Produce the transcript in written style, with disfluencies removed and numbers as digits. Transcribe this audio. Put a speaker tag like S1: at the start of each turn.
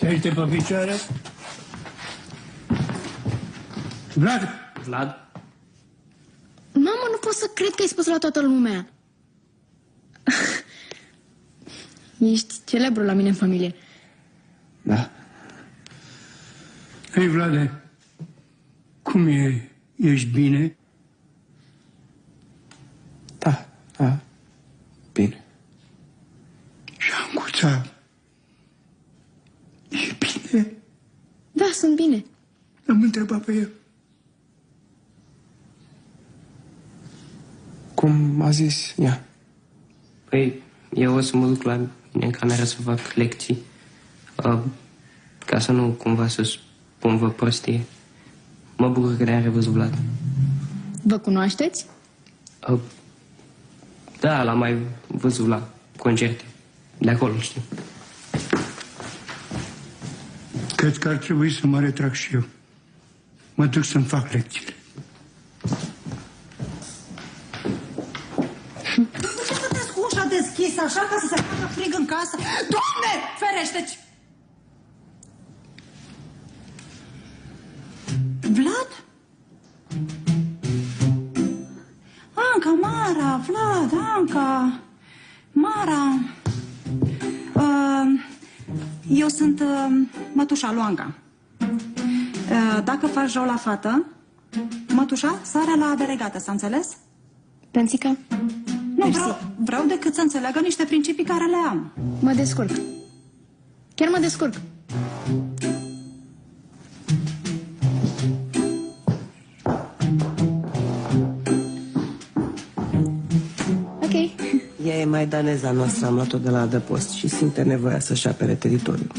S1: Ți-ai pe picioare? Vlad!
S2: Vlad?
S3: Mamă, nu pot să cred că ai spus la toată lumea. Ești celebru la mine în familie.
S2: Da.
S1: Hei, Vlade, cum e? Ești bine?
S2: Da, bine.
S1: Și Ancuța, e bine?
S3: Da, sunt bine.
S1: L-am întrebat pe el.
S2: Cum a zis ea? Păi, eu o să mă duc la mine în cameră să fac lecții. Ca să nu cumva să spun vă prostie. Mă bucur că ne-am revăzut, Vlad.
S3: Vă cunoașteți?
S2: Da, l-am mai văzut la concerte. De acolo, știu.
S1: Cred că ar trebui să mă retrag și eu. Mă duc să-mi fac lecțiile.
S4: De ce stăteți cu ușa deschisă așa ca să se facă frig în casă? Doamne, ferește-ți! Vlad? Anca, Mara, Vlad, Anca, Mara. Eu sunt mătușa lui Anca. Dacă faci rău la fată, mătușa sare la beregată, s-a înțeles?
S3: Pensica?
S4: Nu, vreau decât să înțeleagă niște principii care le am.
S3: Mă descurc. Chiar mă descurc. Ok.
S5: Ea e maidaneza noastră, am luat-o de la adăpost și simte nevoia să-și apere teritoriul.